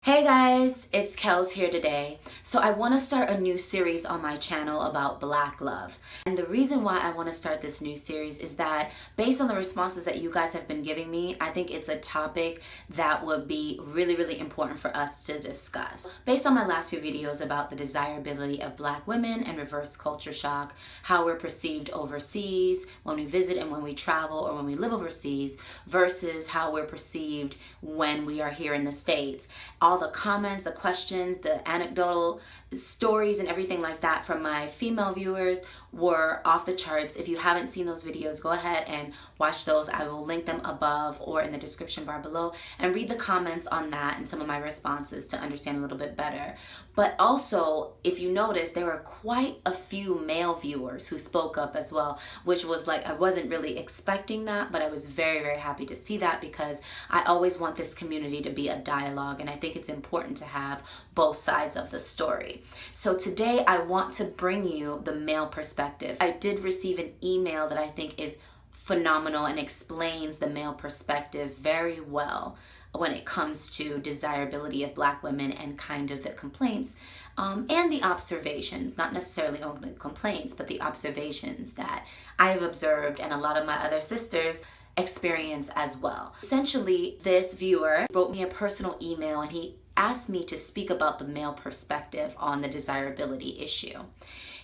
Hey guys, it's Kels here today. So I want to start a new series on my channel about Black love. And the reason why I want to start this new series is that based on the responses that you guys have been giving me, I think it's a topic that would be really important for us to discuss. Based on my last few videos about the desirability of Black women and reverse culture shock, how we're perceived overseas when we visit and when we travel or when we live overseas versus how we're perceived when we are here in the States. All the comments, the questions, the anecdotal stories and everything like that from my female viewers were off the charts. If you haven't seen those videos, go ahead and watch those. I will link them above or in the description bar below, and read the comments on that and some of my responses to understand a little bit better. But also, if you notice, there were quite a few male viewers who spoke up as well, which was like, I wasn't really expecting that, but I was very happy to see that because I always want this community to be a dialogue, and I think it's important to have both sides of the story. So today I want to bring you the male perspective. I did receive an email that I think is phenomenal and explains the male perspective very well when it comes to desirability of Black women and kind of the complaints and the observations, not necessarily only complaints, but the observations that I have observed and a lot of my other sisters experience as well. Essentially, this viewer wrote me a personal email and he asked me to speak about the male perspective on the desirability issue.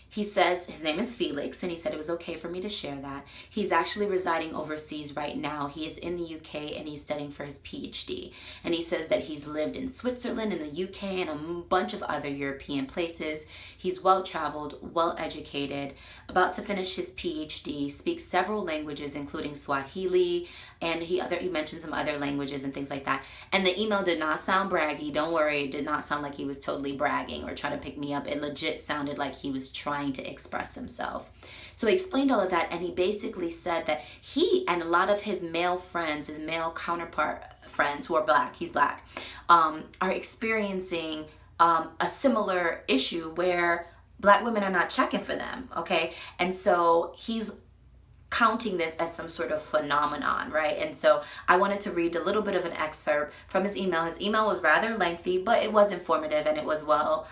He says, his name is Felix, and he said it was okay for me to share that. He's actually residing overseas right now. He is in the UK and he's studying for his PhD. And he says that he's lived in Switzerland, in the UK, and a bunch of other European places. He's well-traveled, well-educated, about to finish his PhD, speaks several languages, including Swahili, and he mentioned some other languages and things like that. And the email did not sound braggy. Don't worry, it did not sound like he was totally bragging or trying to pick me up. It legit sounded like he was trying to express himself. So he explained all of that, and he basically said that he and a lot of his male friends, his male counterpart friends who are Black, he's Black, are experiencing a similar issue where Black women are not checking for them, okay? And so he's counting this as some sort of phenomenon, right? And so I wanted to read a little bit of an excerpt from his email. His email was rather lengthy, but it was informative and it was well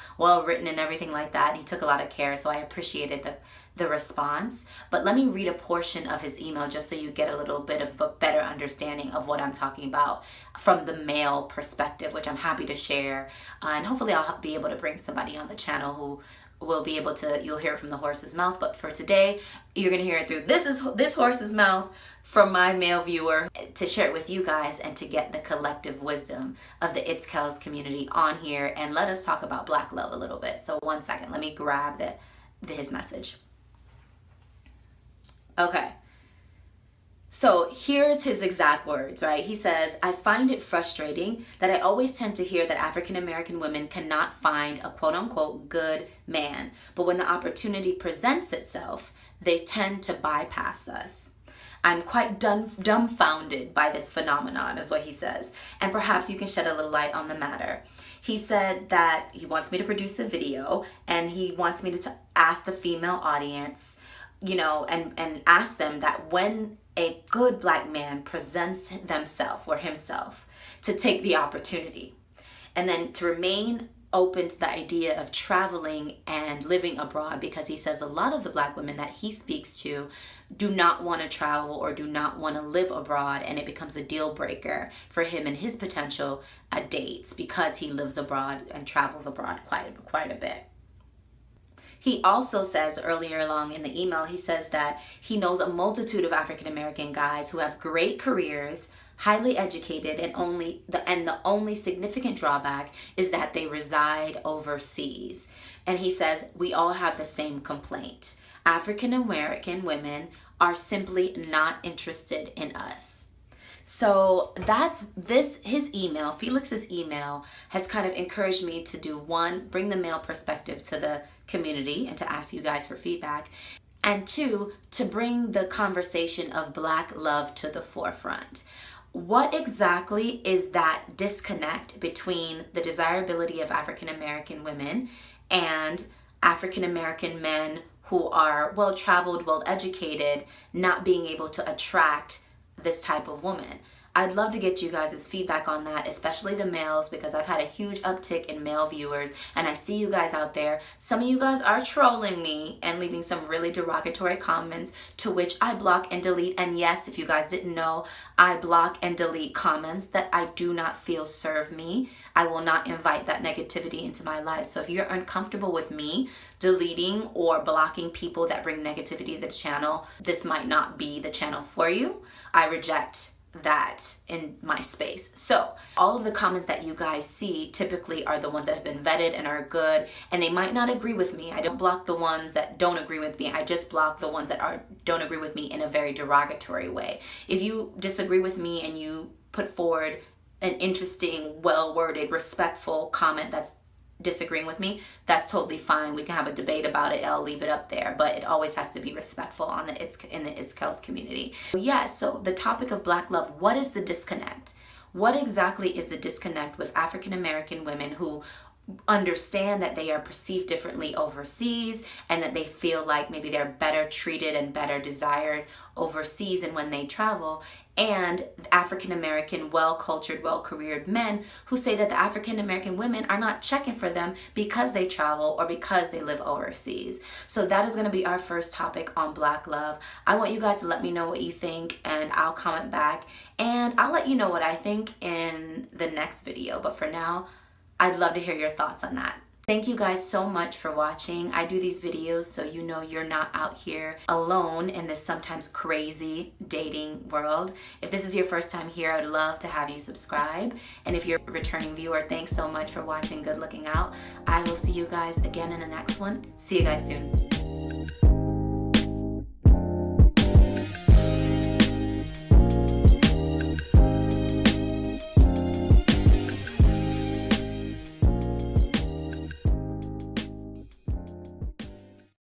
written and everything like that. And he took a lot of care, so I appreciated the response. But let me read a portion of his email just so you get a little bit of a better understanding of what I'm talking about from the male perspective, which I'm happy to share. And hopefully I'll be able to bring somebody on the channel who will be able to, you'll hear it from the horse's mouth, but for today, you're gonna hear it through this horse's mouth from my male viewer to share it with you guys and to get the collective wisdom of the IT'S KELLS community on here, and let us talk about Black love a little bit. So one second, let me grab his message. Okay. So here's his exact words, right? He says, I find it frustrating that I always tend to hear that African American women cannot find a quote unquote good man. But when the opportunity presents itself, they tend to bypass us. I'm quite dumbfounded by this phenomenon, is what he says. And perhaps you can shed a little light on the matter. He said that he wants me to produce a video and he wants me to ask the female audience, you know, and ask them that when a good Black man presents themselves or himself, to take the opportunity and then to remain open to the idea of traveling and living abroad, because he says a lot of the Black women that he speaks to do not want to travel or do not want to live abroad, and it becomes a deal breaker for him and his potential dates because he lives abroad and travels abroad quite a bit. He also says earlier along in the email, he says that he knows a multitude of African American guys who have great careers, highly educated, and the only significant drawback is that they reside overseas. And he says we all have the same complaint. African American women are simply not interested in us. So his email, Felix's email, has kind of encouraged me to do one, bring the male perspective to the community and to ask you guys for feedback, and two, to bring the conversation of Black love to the forefront. What exactly is that disconnect between the desirability of African American women and African American men who are well-traveled, well-educated, not being able to attract this type of woman? I'd love to get you guys' feedback on that, especially the males, because I've had a huge uptick in male viewers, and I see you guys out there. Some of you guys are trolling me and leaving some really derogatory comments, to which I block and delete. And yes, if you guys didn't know, I block and delete comments that I do not feel serve me. I will not invite that negativity into my life. So if you're uncomfortable with me deleting or blocking people that bring negativity to the channel, this might not be the channel for you. I reject that in my space. So all of the comments that you guys see typically are the ones that have been vetted and are good, and they might not agree with me. I don't block the ones that don't agree with me. I just block the ones that don't agree with me in a very derogatory way. If you disagree with me and you put forward an interesting, well-worded, respectful comment that's disagreeing with me, that's totally fine. We can have a debate about it. I'll leave it up there, but it always has to be respectful in the IT'S KELLS community. Yeah, so the topic of Black love, what is the disconnect? What exactly is the disconnect with African American women who understand that they are perceived differently overseas, and that they feel like maybe they're better treated and better desired overseas and when they travel, and African American well-cultured, well-careered men who say that the African American women are not checking for them because they travel or because they live overseas. So that is going to be our first topic on Black love. I want you guys to let me know what you think, and I'll comment back, and I'll let you know what I think in the next video. But for now, I'd love to hear your thoughts on that. Thank you guys so much for watching. I do these videos so you know you're not out here alone in this sometimes crazy dating world. If this is your first time here, I'd love to have you subscribe. And if you're a returning viewer, thanks so much for watching. Good looking out. I will see you guys again in the next one. See you guys soon.